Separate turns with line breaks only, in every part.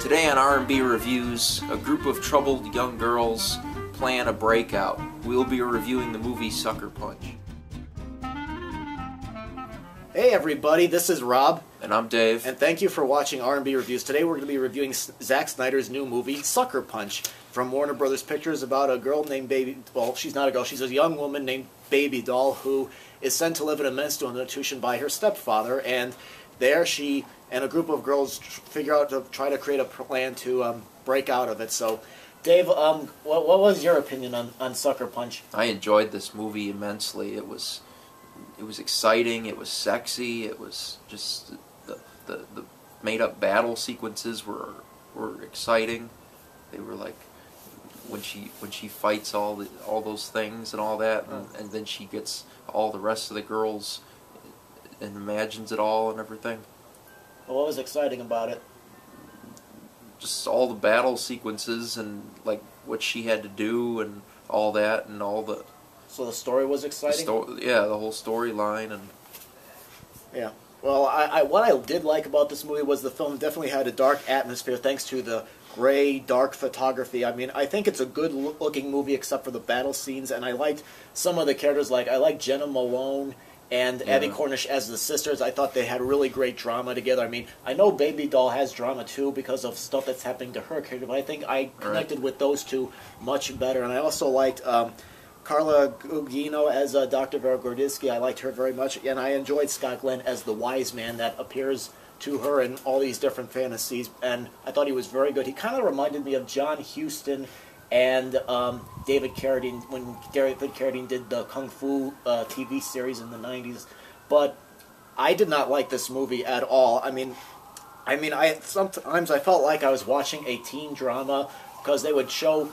Today on R&B Reviews, a group of troubled young girls plan a breakout. We'll be reviewing the movie Sucker Punch.
Hey everybody, this is Rob.
And I'm Dave.
And thank you for watching R&B Reviews. Today we're going to be reviewing Zac Snyder's new movie, Sucker Punch, from Warner Brothers Pictures, about a girl named Baby... Well, she's not a girl, she's a young woman named Baby Doll who is sent to live in a mental institution by her stepfather, and there she and a group of girls figure out to try to create a plan to break out of it. So, Dave, what was your opinion on Sucker Punch?
I enjoyed this movie immensely. It was exciting, it was sexy, it was just the made-up battle sequences were exciting. They were like when she fights all those things and all that, and then she gets all the rest of the girls and imagines it all and everything.
Well, what was exciting about it?
Just all the battle sequences and like what she had to do and all that and all the...
So the story was exciting?
Yeah, the whole storyline. And
yeah. Well, what I did like about this movie was the film definitely had a dark atmosphere thanks to the gray, dark photography. I mean, I think it's a good-looking movie except for the battle scenes, and I liked some of the characters. Like, I liked Jenna Malone and Abby Cornish as the sisters. I thought they had really great drama together. I mean, I know Baby Doll has drama too because of stuff that's happening to her character, but I think I connected with those two much better. And I also liked Carla Gugino as Dr. Vera Gorditsky. I liked her very much, and I enjoyed Scott Glenn as the wise man that appears to her in all these different fantasies, and I thought he was very good. He kind of reminded me of John Huston and David Carradine when David Carradine did the Kung Fu TV series in the 90s, but I did not like this movie at all. I mean, sometimes I felt like I was watching a teen drama because they would show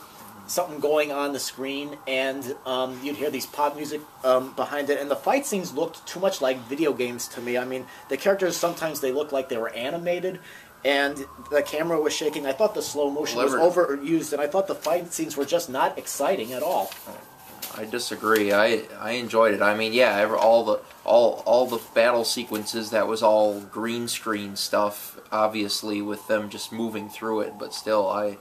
something going on the screen, and you'd hear these pop music behind it, and the fight scenes looked too much like video games to me. I mean, the characters, sometimes they looked like they were animated, and the camera was shaking. I thought the slow motion was overused, and I thought the fight scenes were just not exciting at all.
I disagree. I enjoyed it. I mean, yeah, all the battle sequences, that was all green screen stuff, obviously, with them just moving through it, but still, I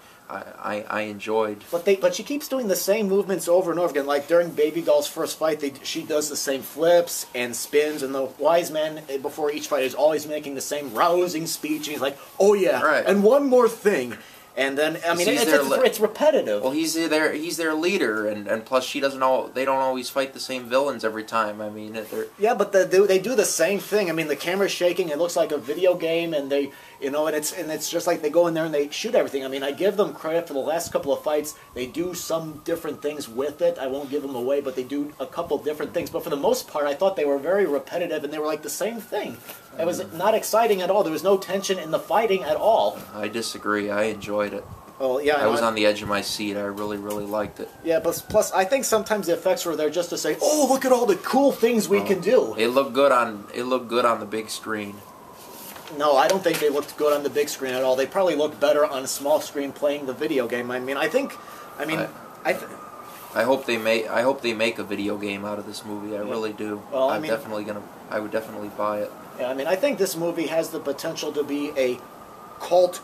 enjoyed.
But she keeps doing the same movements over and over again. Like during Baby Doll's first fight, she does the same flips and spins, and the wise man before each fight is always making the same rousing speech. And he's like, "Oh yeah,
right.
And one more thing." And then, I mean, it's repetitive.
Well, he's their leader, and plus they don't always fight the same villains every time. I mean,
yeah, but they do the same thing. I mean, the camera's shaking. It looks like a video game, and and it's just like they go in there and they shoot everything. I mean, I give them credit for the last couple of fights. They do some different things with it. I won't give them away, but they do a couple different things. But for the most part, I thought they were very repetitive, and they were like the same thing. It was not exciting at all. There was no tension in the fighting at all.
I disagree. I enjoyed it.
Well, yeah,
I was on the edge of my seat. I really liked it.
Yeah, plus I think sometimes the effects were there just to say, "Oh, look at all the cool things we can do."
It looked good on the big screen.
No, I don't think they looked good on the big screen at all. They probably looked better on a small screen playing the video game. I
hope they make a video game out of this movie. I really do.
Well,
I would definitely buy it.
Yeah, I mean, I think this movie has the potential to be a cult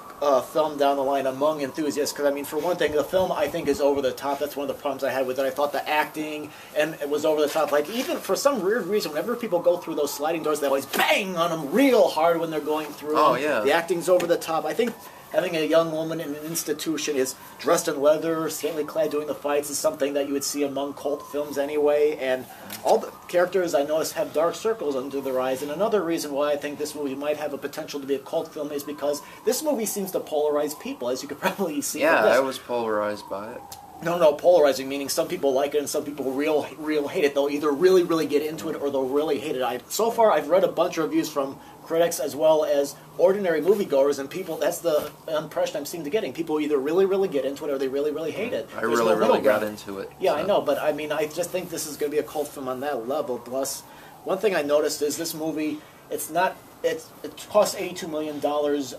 film down the line among enthusiasts, because, I mean, for one thing, the film, I think, is over the top. That's one of the problems I had with it. I thought the acting, and it was over the top. Like, even for some weird reason, whenever people go through those sliding doors, they always bang on them real hard when they're going through them.
Yeah.
The acting's over the top. I think having a young woman in an institution is dressed in leather, scantily clad doing the fights is something that you would see among cult films anyway, and all the characters I noticed have dark circles under their eyes, and another reason why I think this movie might have a potential to be a cult film is because this movie seems to polarize people, as you could probably see.
Yeah, I was polarized by it.
No, polarizing, meaning some people like it and some people real hate it. They'll either really get into it or they'll really hate it. So far, I've read a bunch of reviews from critics as well as ordinary moviegoers, and people, that's the impression I'm seeing to getting. People either really get into it or they really hate it.
I really got into it.
Yeah, so. I know, but I mean, I just think this is going to be a cult film on that level. Plus, one thing I noticed is this movie, it cost $82 million,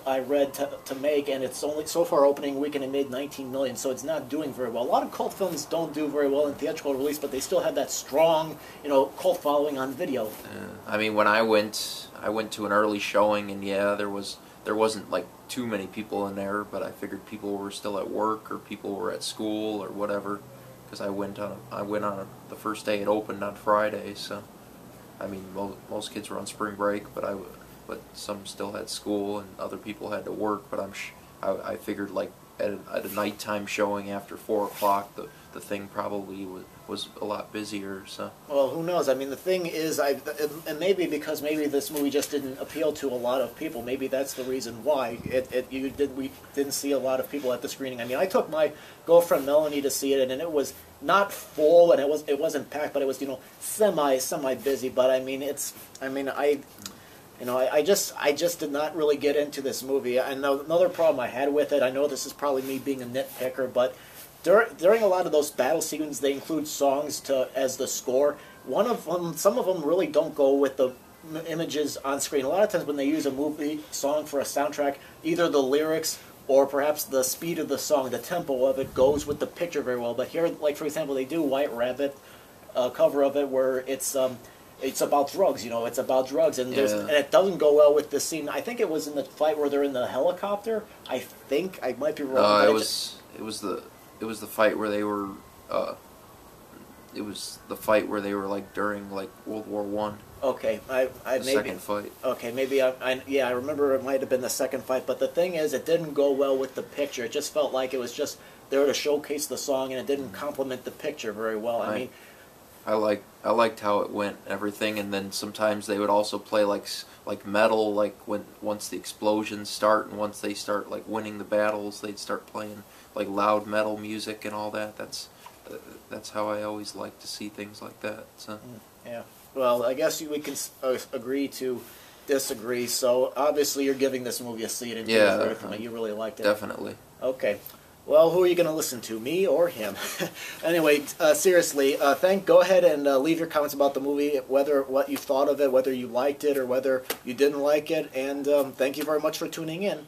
I read, to make, and it's only, so far opening weekend, it made $19 million, so it's not doing very well. A lot of cult films don't do very well in theatrical release, but they still have that strong, cult following on video.
I mean, when I went to an early showing, and yeah, there was there wasn't like too many people in there, but I figured people were still at work or people were at school or whatever, because I went on the first day it opened on Friday. So I mean, most kids were on spring break, but some still had school and other people had to work. But I figured like at a nighttime showing after 4 o'clock, the thing probably was a lot busier. So
well, who knows? I mean, the thing is, and maybe because maybe this movie just didn't appeal to a lot of people. Maybe that's the reason why we didn't see a lot of people at the screening. I mean, I took my girlfriend Melanie to see it, and it was not full, and it wasn't packed, but it was semi busy. But I mean, I just did not really get into this movie. And another problem I had with it, I know this is probably me being a nitpicker, but during a lot of those battle scenes, they include songs as the score. Some of them really don't go with the images on screen. A lot of times when they use a movie song for a soundtrack, either the lyrics or perhaps the speed of the song, the tempo of it, goes with the picture very well. But here, like for example, they do White Rabbit, a cover of it where it's about drugs, it's about drugs, and and it doesn't go well with the scene. I think it was in the fight where they're in the helicopter. I think I might be wrong.
It was the fight where they were. It was the fight where they were like during like World War One.
Okay, maybe
second fight.
Okay, maybe I remember it might have been the second fight, but the thing is, it didn't go well with the picture. It just felt like it was just there to showcase the song, and it didn't complement the picture very well. I mean,
I liked how it went, everything, and then sometimes they would also play like metal, like once the explosions start and once they start like winning the battles, they'd start playing like loud metal music and all that. That's how I always like to see things like that. So
yeah. Well, I guess we can agree to disagree. So obviously, you're giving this movie a C. And you really liked it.
Definitely.
Okay. Well, who are you going to listen to, me or him? Anyway, seriously, go ahead and leave your comments about the movie, what you thought of it, whether you liked it or whether you didn't like it, and thank you very much for tuning in.